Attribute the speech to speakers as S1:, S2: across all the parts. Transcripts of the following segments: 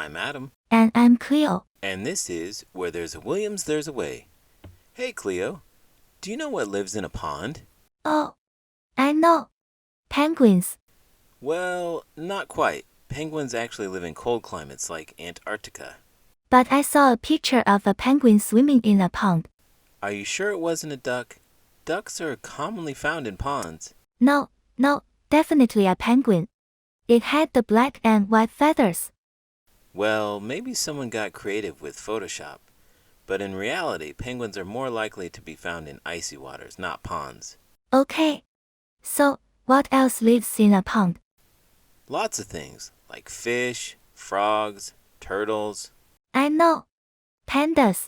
S1: I'm Adam.
S2: And I'm Cleo.
S1: And this is Where There's a Williams, There's a Way. Hey, Cleo. Do you know what lives in a pond?
S2: Oh, I know. Penguins.
S1: Well, not quite. Penguins actually live in cold climates like Antarctica.
S2: But I saw a picture of a penguin swimming in a pond.
S1: Are you sure it wasn't a duck? Ducks are commonly found in ponds.
S2: No, definitely a penguin. It had the black and white feathers.
S1: Well, maybe someone got creative with Photoshop. But in reality, penguins are more likely to be found in icy waters, not ponds.
S2: Okay. So, what else lives in a pond?
S1: Lots of things, like fish, frogs, turtles.
S2: I know. Pandas.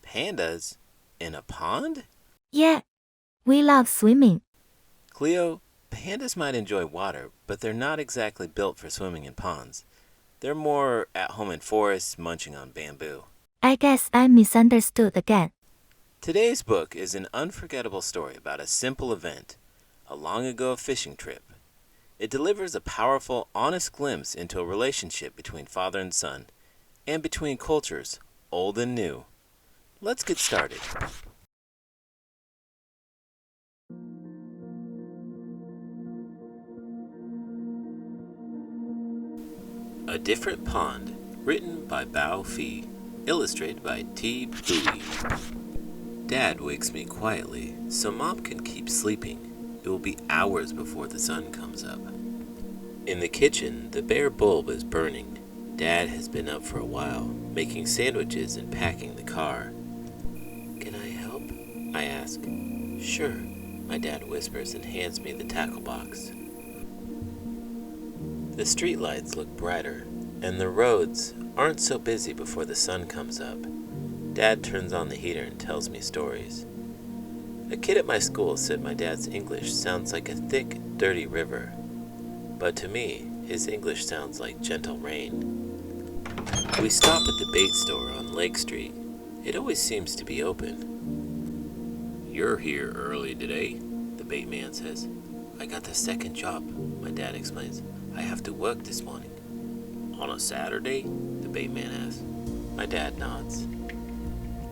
S1: Pandas? In a pond?
S2: Yeah. We love swimming.
S1: Cleo, pandas might enjoy water, but they're not exactly built for swimming in ponds. They're more at home in forests, munching on bamboo.
S2: I guess I misunderstood again.
S1: Today's book is an unforgettable story about a simple event, a long ago fishing trip. It delivers a powerful, honest glimpse into a relationship between father and son, and between cultures, old and new. Let's get started. A Different Pond, written by Bao Phi, illustrated by Thi Bui. Dad wakes me quietly, so Mom can keep sleeping. It will be hours before the sun comes up. In the kitchen, the bare bulb is burning. Dad has been up for a while, making sandwiches and packing the car. Can I help? I ask. Sure, my dad whispers and hands me the tackle box. The streetlights look brighter, and the roads aren't so busy before the sun comes up. Dad turns on the heater and tells me stories. A kid at my school said my dad's English sounds like a thick, dirty river. But to me, his English sounds like gentle rain. We stop at the bait store on Lake Street. It always seems to be open. You're here early today, the bait man says. I got the second job, my dad explains. I have to work this morning. On a Saturday? The bait man asks. My dad nods.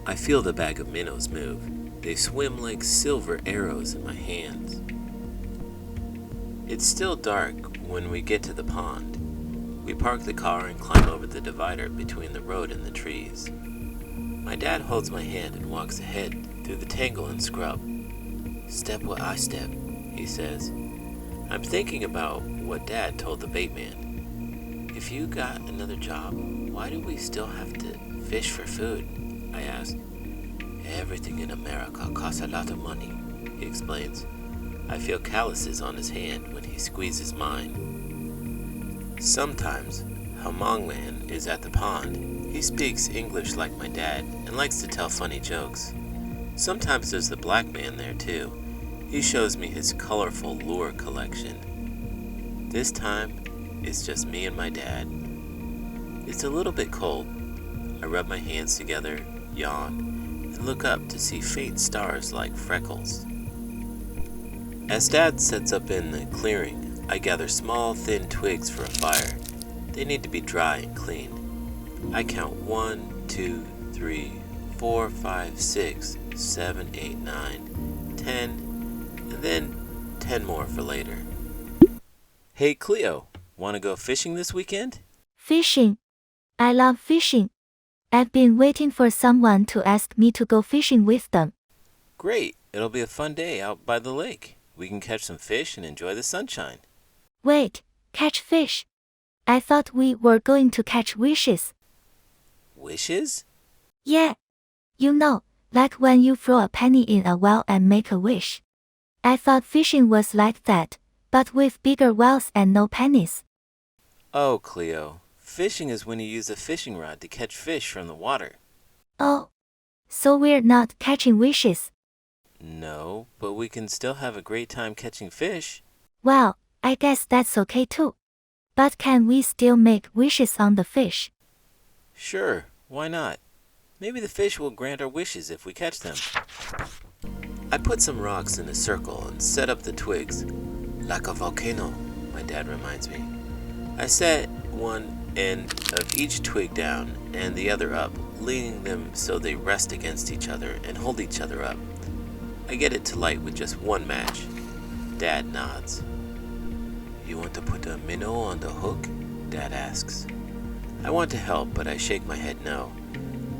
S1: I feel the bag of minnows move. They swim like silver arrows in my hands. It's still dark when we get to the pond. We park the car and climb over the divider between the road and the trees. My dad holds my hand and walks ahead through the tangle and scrub. Step where I step, he says. I'm thinking about what Dad told the bait man. If you got another job, why do we still have to fish for food? I ask. Everything in America costs a lot of money, he explains. I feel calluses on his hand when he squeezes mine. Sometimes, Hamongman is at the pond. He speaks English like my dad and likes to tell funny jokes. Sometimes there's the black man there too. He shows me his colorful lure collection. This time, it's just me and my dad. It's a little bit cold. I rub my hands together, yawn, and look up to see faint stars like freckles. As Dad sets up in the clearing, I gather small, thin twigs for a fire. They need to be dry and clean. I count 1, 2, 3, 4, 5, 6, 7, 8, 9, 10, and then 10 more for later. Hey Cleo, wanna go fishing this weekend?
S2: Fishing. I love fishing. I've been waiting for someone to ask me to go fishing with them.
S1: Great, it'll be a fun day out by the lake. We can catch some fish and enjoy the sunshine.
S2: Wait, catch fish? I thought we were going to catch wishes.
S1: Wishes?
S2: Yeah. You know, like when you throw a penny in a well and make a wish. I thought fishing was like that, but with bigger wells and no pennies.
S1: Oh, Cleo, fishing is when you use a fishing rod to catch fish from the water.
S2: Oh, so we're not catching wishes.
S1: No, but we can still have a great time catching fish.
S2: Well, I guess that's okay too. But can we still make wishes on the fish?
S1: Sure, why not? Maybe the fish will grant our wishes if we catch them. I put some rocks in a circle and set up the twigs. Like a volcano, my dad reminds me. I set one end of each twig down and the other up, leaning them so they rest against each other and hold each other up. I get it to light with just one match. Dad nods. You want to put a minnow on the hook? Dad asks. I want to help, but I shake my head no.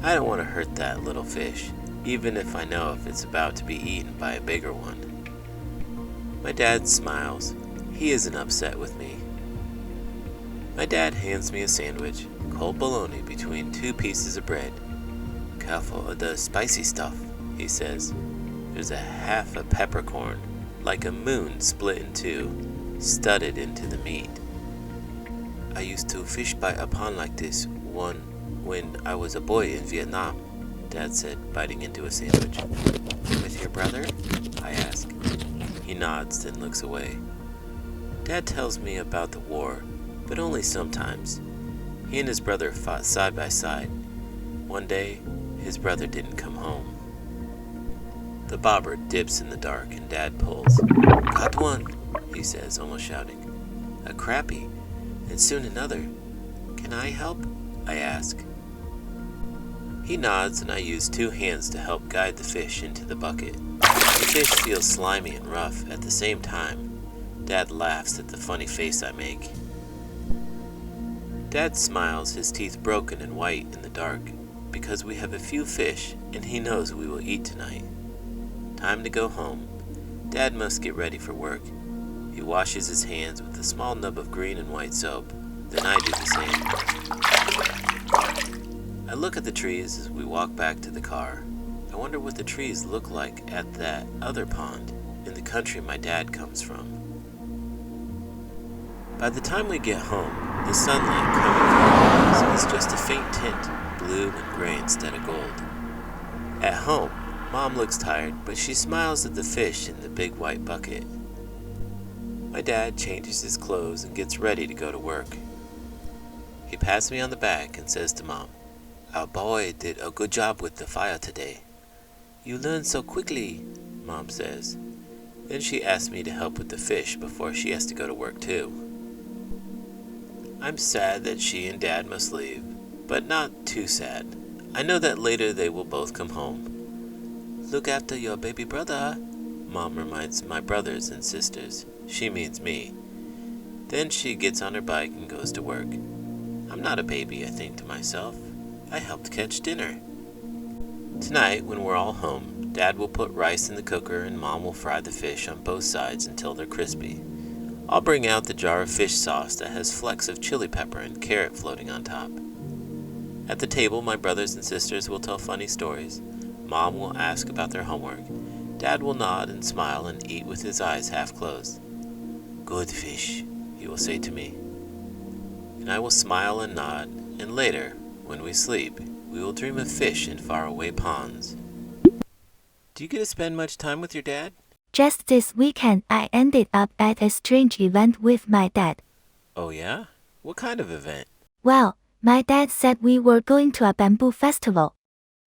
S1: I don't want to hurt that little fish, even if I know if it's about to be eaten by a bigger one. My dad smiles. He isn't upset with me. My dad hands me a sandwich, cold bologna between 2 pieces of bread. Careful of the spicy stuff, he says. There's a half a peppercorn, like a moon split in 2, studded into the meat. I used to fish by a pond like this one when I was a boy in Vietnam, Dad said, biting into a sandwich. With your brother? I ask. He nods, then looks away. Dad tells me about the war, but only sometimes. He and his brother fought side by side. One day, his brother didn't come home. The bobber dips in the dark and Dad pulls. Got one, he says, almost shouting. A crappie, and soon another. Can I help? I ask. He nods and I use 2 hands to help guide the fish into the bucket. The fish feels slimy and rough at the same time. Dad laughs at the funny face I make. Dad smiles, his teeth broken and white in the dark, because we have a few fish and he knows we will eat tonight. Time to go home. Dad must get ready for work. He washes his hands with a small nub of green and white soap. Then I do the same. I look at the trees as we walk back to the car. I wonder what the trees look like at that other pond in the country my dad comes from. By the time we get home, the sunlight coming from the walls is just a faint tint, blue and gray instead of gold. At home, Mom looks tired, but she smiles at the fish in the big white bucket. My dad changes his clothes and gets ready to go to work. He pats me on the back and says to Mom, Our boy did a good job with the fire today. You learn so quickly, Mom says. Then she asks me to help with the fish before she has to go to work too. I'm sad that she and Dad must leave, but not too sad. I know that later they will both come home. Look after your baby brother, Mom reminds my brothers and sisters. She means me. Then she gets on her bike and goes to work. I'm not a baby, I think to myself. I helped catch dinner. Tonight, when we're all home, Dad will put rice in the cooker and Mom will fry the fish on both sides until they're crispy. I'll bring out the jar of fish sauce that has flecks of chili pepper and carrot floating on top. At the table, my brothers and sisters will tell funny stories. Mom will ask about their homework. Dad will nod and smile and eat with his eyes half closed. Good fish, he will say to me. And I will smile and nod, and later, when we sleep, we will dream of fish in faraway ponds. Do you get to spend much time with your dad?
S2: Just this weekend, I ended up at a strange event with my dad.
S1: Oh yeah? What kind of event?
S2: Well, my dad said we were going to a bamboo festival.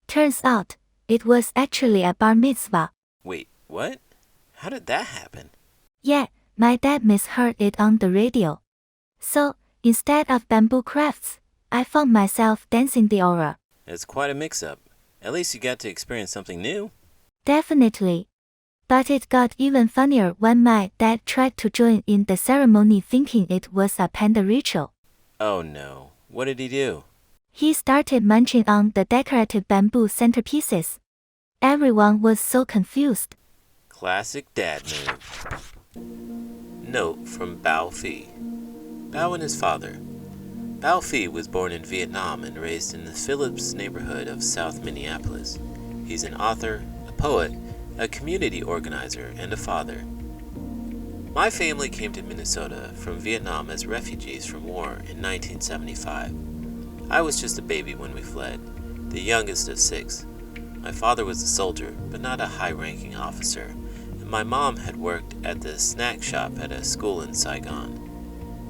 S2: Turns out, it was actually a bar mitzvah.
S1: Wait, what? How did that happen?
S2: Yeah, my dad misheard it on the radio. So, instead of bamboo crafts, I found myself dancing the aura.
S1: It's quite a mix-up. At least you got to experience something new.
S2: Definitely. But it got even funnier when my dad tried to join in the ceremony thinking it was a panda ritual.
S1: Oh no. What did he do?
S2: He started munching on the decorative bamboo centerpieces. Everyone was so confused.
S1: Classic dad move. Note from Bao Phi. Bao and his father. Bao Phi was born in Vietnam and raised in the Phillips neighborhood of South Minneapolis. He's an author, a poet, a community organizer, and a father. My family came to Minnesota from Vietnam as refugees from war in 1975. I was just a baby when we fled, the youngest of 6. My father was a soldier, but not a high-ranking officer, and my mom had worked at the snack shop at a school in Saigon.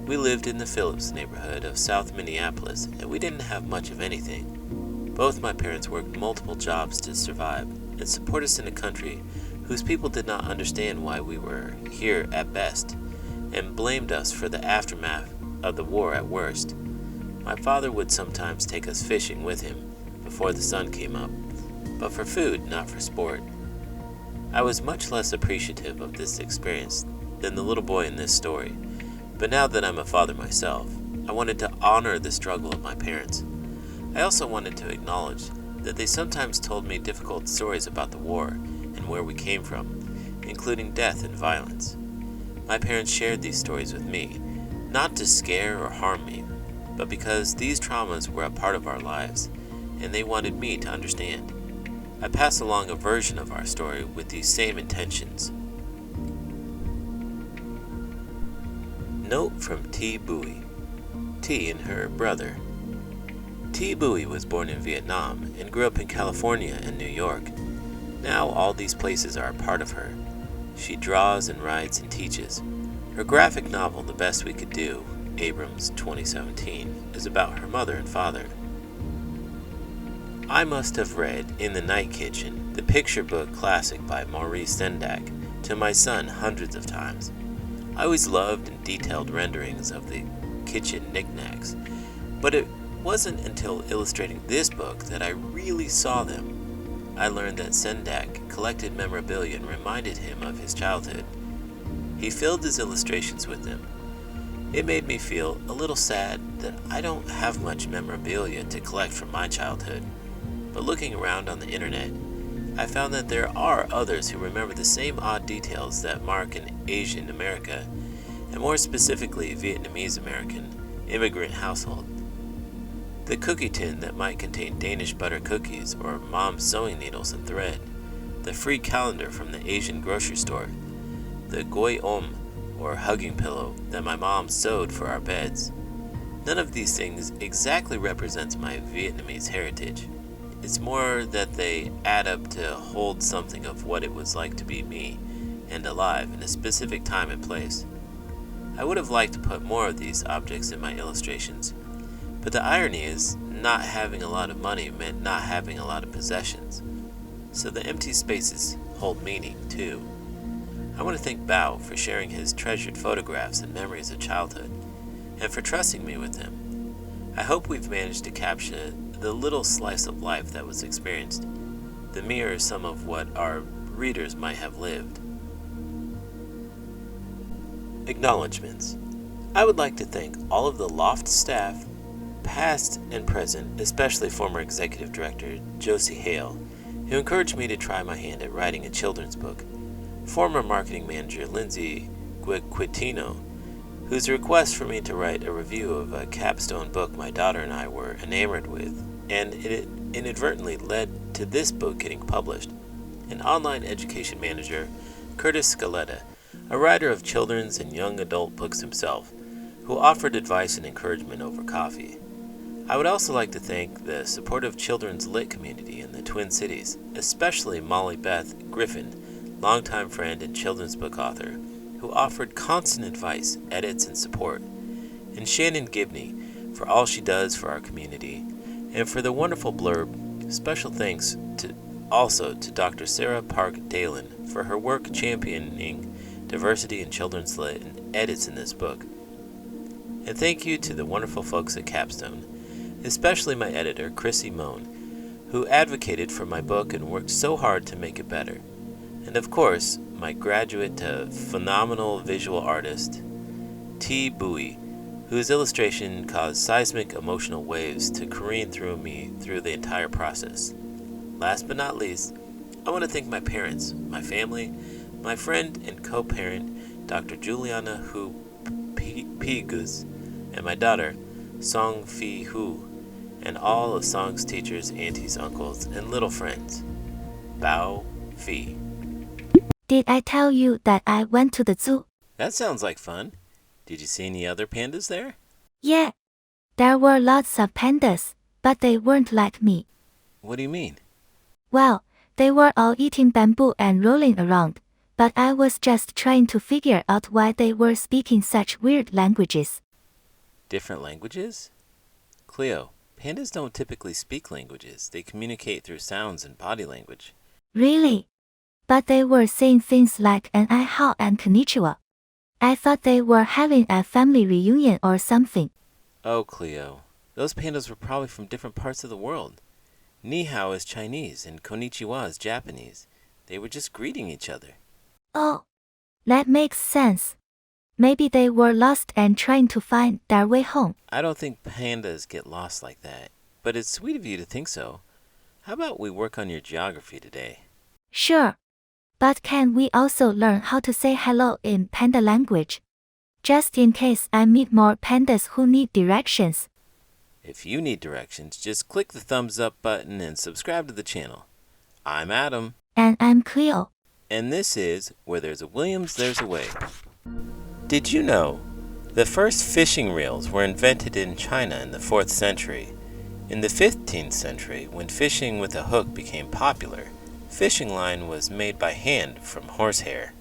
S1: We lived in the Phillips neighborhood of South Minneapolis, and we didn't have much of anything. Both my parents worked multiple jobs to survive and support us in a country whose people did not understand why we were here at best, and blamed us for the aftermath of the war at worst. My father would sometimes take us fishing with him before the sun came up, but for food, not for sport. I was much less appreciative of this experience than the little boy in this story, but now that I'm a father myself, I wanted to honor the struggle of my parents. I also wanted to acknowledge that they sometimes told me difficult stories about the war and where we came from, including death and violence. My parents shared these stories with me, not to scare or harm me, but because these traumas were a part of our lives, and they wanted me to understand. I pass along a version of our story with these same intentions. Note from Thi Bui. Thi and her brother. Thi Bui was born in Vietnam and grew up in California and New York. Now all these places are a part of her. She draws and writes and teaches. Her graphic novel, The Best We Could Do, Abrams 2017, is about her mother and father. I must have read In the Night Kitchen, the picture book classic by Maurice Sendak, to my son hundreds of times. I always loved and detailed renderings of the kitchen knickknacks, but it wasn't until illustrating this book that I really saw them. I learned that Sendak collected memorabilia and reminded him of his childhood. He filled his illustrations with them. It made me feel a little sad that I don't have much memorabilia to collect from my childhood, but looking around on the internet, I found that there are others who remember the same odd details that mark an Asian America, and more specifically Vietnamese American, immigrant household. The cookie tin that might contain Danish butter cookies or mom's sewing needles and thread, the free calendar from the Asian grocery store, the goi om or hugging pillow that my mom sewed for our beds. None of these things exactly represents my Vietnamese heritage. It's more that they add up to hold something of what it was like to be me and alive in a specific time and place. I would have liked to put more of these objects in my illustrations, but the irony is not having a lot of money meant not having a lot of possessions. So the empty spaces hold meaning too. I want to thank Bao for sharing his treasured photographs and memories of childhood, and for trusting me with them. I hope we've managed to capture the little slice of life that was experienced, the mirror some of what our readers might have lived. Acknowledgements. I would like to thank all of the Loft staff, past and present, especially former executive director Josie Hale, who encouraged me to try my hand at writing a children's book, former marketing manager Lindsay Guiquitino, whose request for me to write a review of a capstone book my daughter and I were enamored with, and it inadvertently led to this book getting published, and online education manager Curtis Scaletta, a writer of children's and young adult books himself, who offered advice and encouragement over coffee. I would also like to thank the supportive children's lit community in the Twin Cities, especially Molly Beth Griffin, longtime friend and children's book author, who offered constant advice, edits, and support, and Shannon Gibney for all she does for our community, and for the wonderful blurb. Special thanks also to Dr. Sarah Park Dalen for her work championing diversity in children's lit and edits in this book. And thank you to the wonderful folks at Capstone, especially my editor, Chrissy Moan, who advocated for my book and worked so hard to make it better. And of course, my graduate to phenomenal visual artist, Thi Bui, whose illustration caused seismic emotional waves to careen through me through the entire process. Last but not least, I want to thank my parents, my family, my friend and co-parent, Dr. Juliana Hu Pigus, and my daughter, Song Fi Hu, and all of Song's teachers, aunties, uncles, and little friends. Bao Phi.
S2: Did I tell you that I went to the zoo?
S1: That sounds like fun. Did you see any other pandas there?
S2: Yeah. There were lots of pandas, but they weren't like me.
S1: What do you mean?
S2: Well, they were all eating bamboo and rolling around, but I was just trying to figure out why they were speaking such weird languages.
S1: Different languages? Cleo, pandas don't typically speak languages. They communicate through sounds and body language.
S2: Really? But they were saying things like an I hao and konnichiwa. I thought they were having a family reunion or something.
S1: Oh, Cleo, Those pandas were probably from different parts of the world. Ni hao is Chinese and konnichiwa is Japanese. They were just greeting each other.
S2: Oh, that makes sense. Maybe they were lost and trying to find their way home.
S1: I don't think pandas get lost like that, but it's sweet of you to think so. How about we work on your geography today?
S2: Sure. But can we also learn how to say hello in panda language? Just in case I meet more pandas who need directions.
S1: If you need directions, just click the thumbs up button and subscribe to the channel. I'm Adam.
S2: And I'm Cleo.
S1: And this is Where There's a Williams, There's a Way. Did you know the first fishing reels were invented in China in the 4th century? In the 15th century, when fishing with a hook became popular, fishing line was made by hand from horsehair.